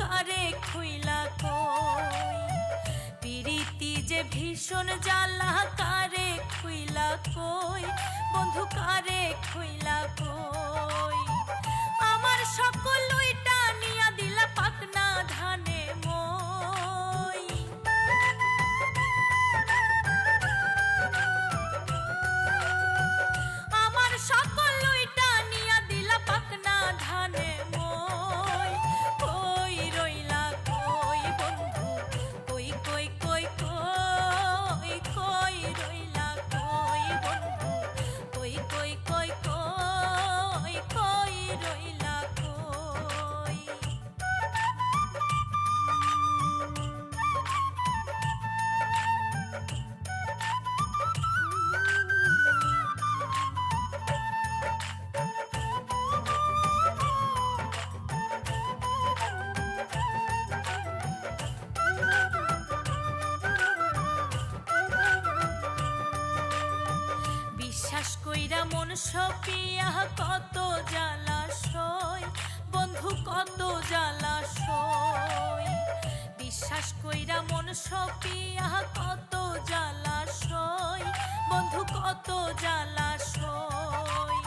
কারে খুইলা কই পিরিতি যে ভীষণ জ্বালা কারে খুইলা কই বন্ধু কারে খুইলা কই আমার সকল লইটা নিয়া দিলা পাকনা ধানে মই আমার সকল লইটা নিয়া দিলা পাকনা ধানে মই কই রইলা কই বন্ধু কই কই কই কই কই রইলা কই বন্ধু কই কই কই কই কই রইলা কই বিশ্বাস কইরা মন সপিয়া কত জ্বালাশয় বন্ধু কত জ্বালাশয় বিশ্বাস কইরা মন সপিয়া কত জ্বালাশয় বন্ধু কত জ্বালাশয়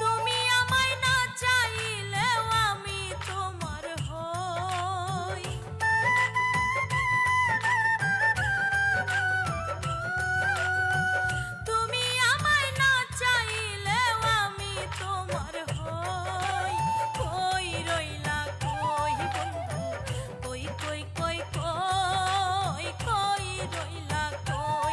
তুমি আমায় না চাইলেও আমি তোমার হই তুমি আমায় না চাইলেও আমি তোমার হই কই রইলা কই বন্ধু কই কই কই কই কই রইলা কই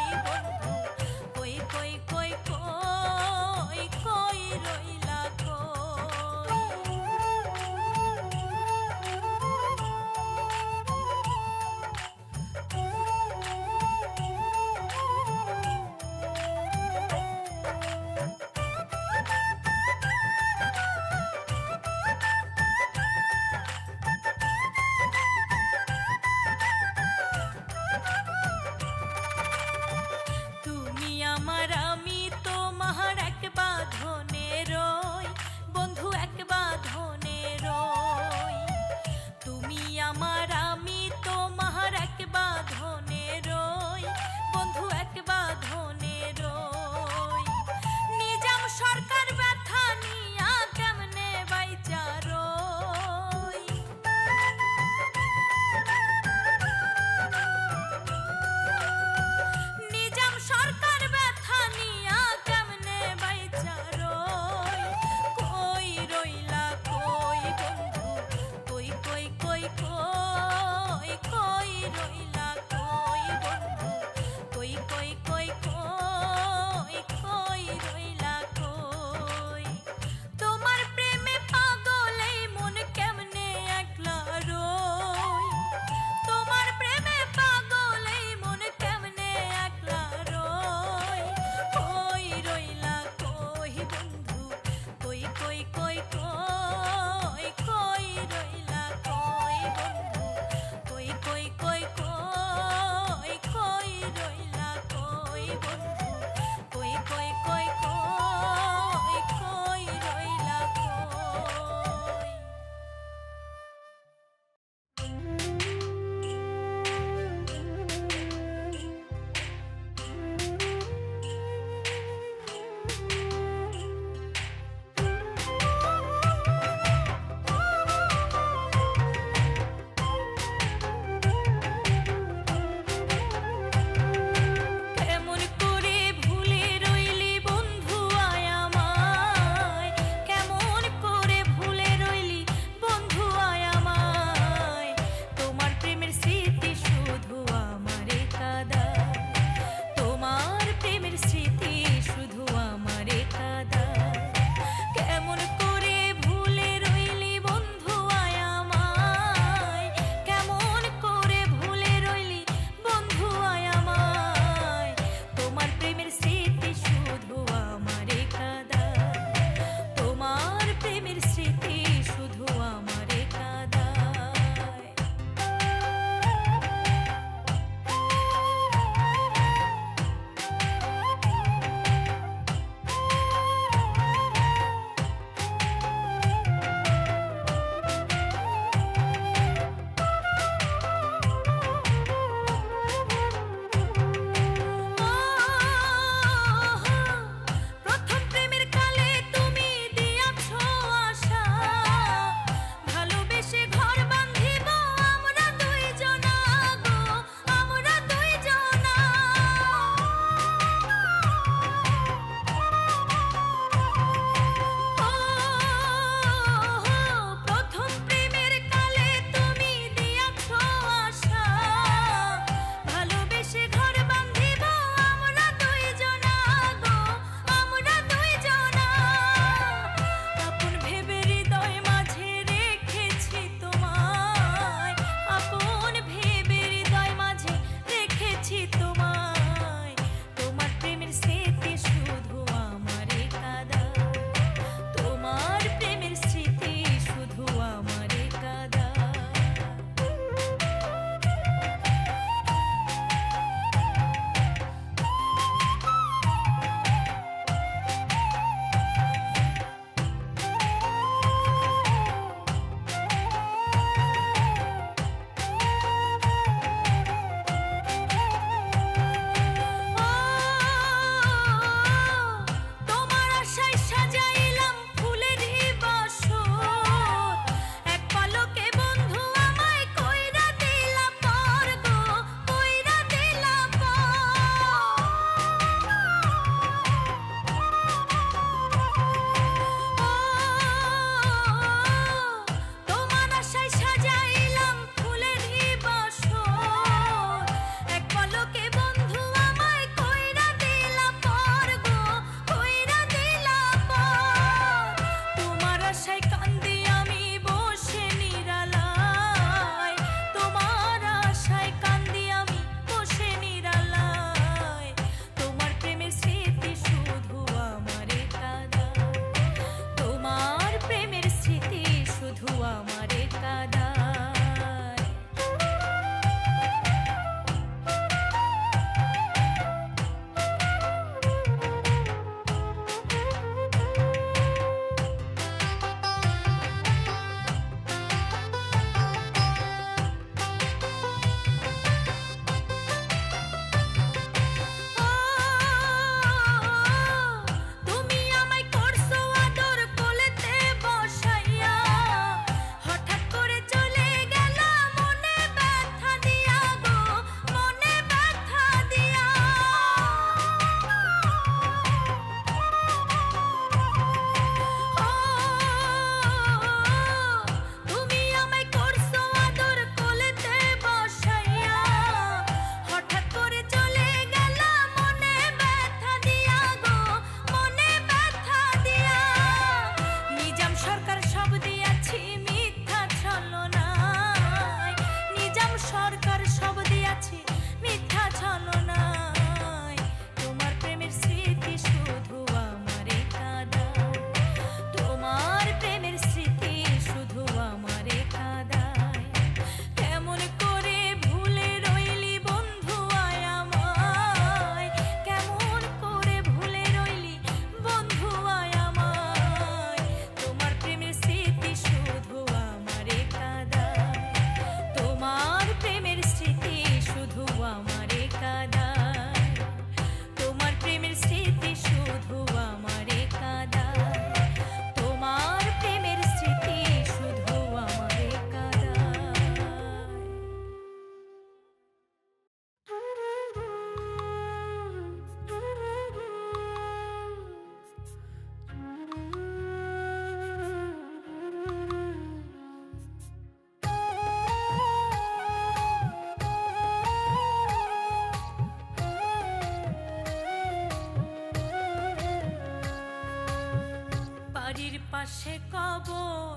পাশে কবর,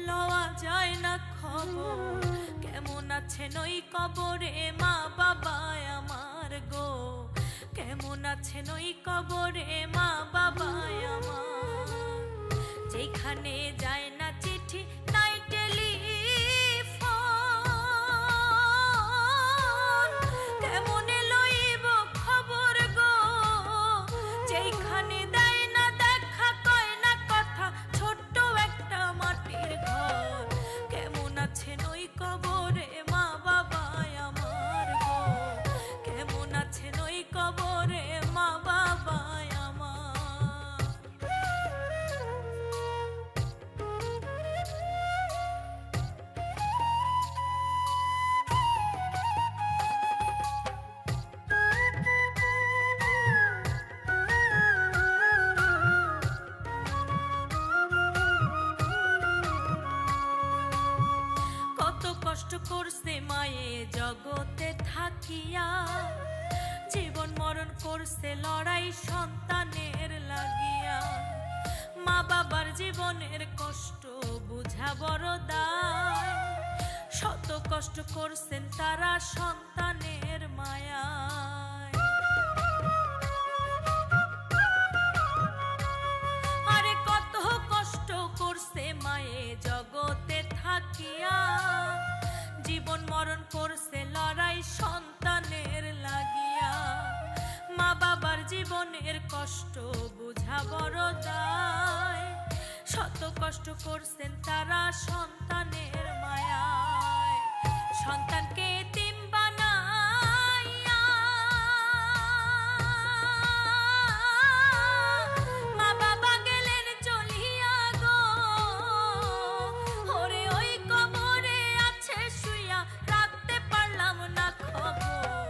লওয়া যায় না খবর। কেমন আছেন ওই কবরে মা বাবা আমার গো, কেমন আছেন ওই কবরে মা বাবা আমার। যেখানে যায় না চিঠি নাই টেলিফোন, কেমনে লইব খবর গো। যেখানে দেয় না দেখা, কয় না কথা, ছোট্ট একটা মাটির ঘর। কেমন আছেন ওই কবরে মা বাবা আমার গো, কেমন আছেন ওই কবরে মা বাবা আমার। কত কষ্ট করছে মায়ে জগতে থাকিয়া, জীবন মরণ করছে লড়াই সন্তানের লাগিয়া। মা বাবার জীবনের কষ্ট বুঝা বড় দায়, শত কষ্ট করছেন তারা সন্তানের মায়ায়। আরে কত কষ্ট করছে মায়ে জগতে থাকিয়া, জীবন মরণ করছে লড়াই সন্তানের লাগিয়া। মা বাবার জীবনের কষ্ট বুঝা বড় দায়, শত কষ্ট করছেন তারা সন্তানের মায়ায়। সন্তানকে এতিম বানাইয়া মা বাবা গেলেন চলিয়া গো। ওরে ওই কবরে আছে শুইয়া, রাখতে পারলাম না খবর।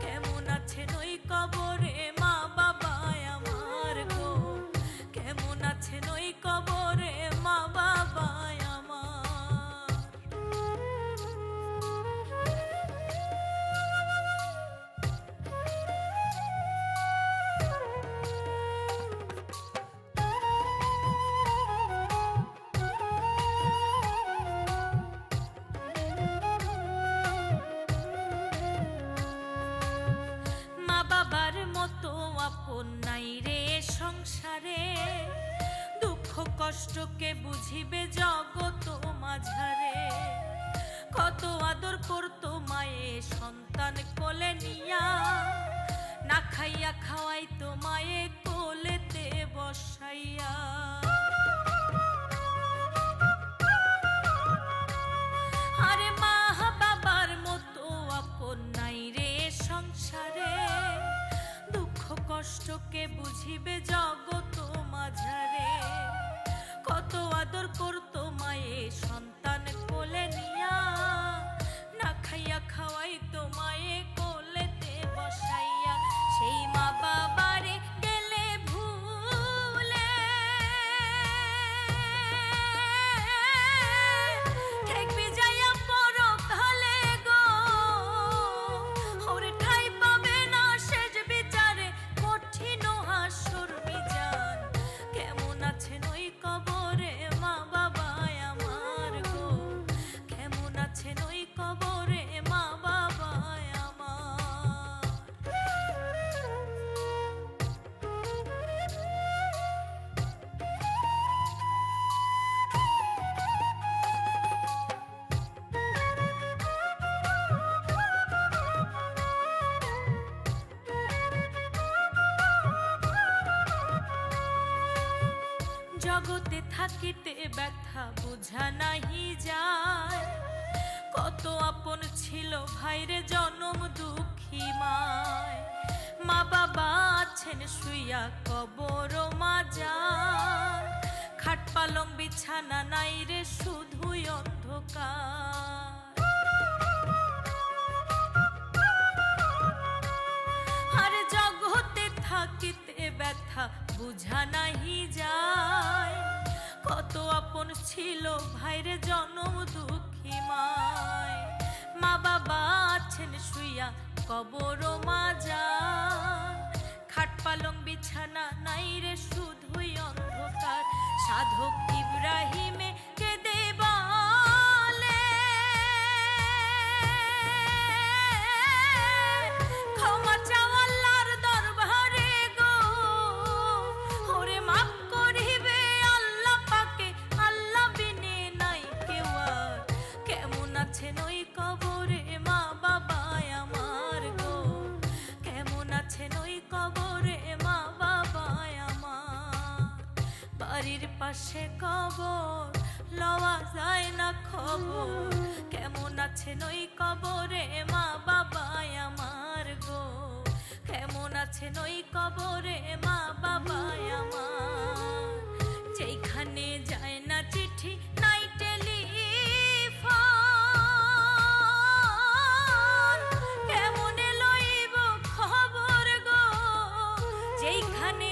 কেমন আছেন ওই কবরে মা বাবা আমার গো, কেমন আছেন ওই কবরে মা বাবা আমার। মা বাবার মতো আপন নাই রে সংসারে, দুঃখ কষ্টকে বুঝিবে জগত মাঝারে। কত আদর করতো মায়ে সন্তান কোলে নিয়া, না খাইয়া খাওয়াইতো মায়ে কোলেতে বসাইয়া। আরে মা বাবার মতো আপন নাই রে সংসারে, দুঃখ কষ্টকে বুঝিবে জগত মাঝারে। কত আদর করতো মায়ে সন্তান কোলে নিয়া, না খাইয়া খাওয়াইতো মায়ে কোলেতে বসাইয়া। সেই মা বাবারে গেলে ভুলে, ঠেকবি যাইয়া পরকালে গো। ওরে ঠাই পাবে না শেষ বিচারে, কঠিন হাসর মিজান। কেমন আছেন ওই কবরে মা বাবা আমার গো, কেমন আছেন ওই কবরে মা বাবা আমার। জগতে থাকিতে ব্যথা বুঝা নাহি যায়, কত আপন ছিল ভাইরে জনম দুঃখী মায়। মা বাবা আছেন শুইয়া কবর মাজার, খাট পালং বিছানা নাই রে শুধুই অন্ধকার। আরে জগতে থাকিতে ব্যথা বুঝা নাহি যায়, কত আপন ছিল ভাইরে জনম দুঃখী মায়। মা বাবা আছেন শুইয়া কবর মাজার, খাট পালং বিছানা নাই রে শুধুই অন্ধকার। সাধক ইব্রাহিমে কেঁদে বলে, ক্ষমা চাও আল্লাহর দরবারে গো, ওরে মাফ করিবে আল্লাহ পাকে, আল্লাহ বিনে নাই কেউ আর। কেমন আছেন ওই কবরে মা বাবা আমার গো, কেমন আছেন ওই কবরে মা বাবা আমার। বাড়ির পাশে কবর লওয়া যায় না খবর, কেমন আছেন ওই কবরে মা বাবা আমার গো, কেমন আছেন ওই কবরে মা বাবা আমার। যেখানে যায় না চিঠি নাই টেলিফোন, কেমনে লইব খবর গো, যেখানে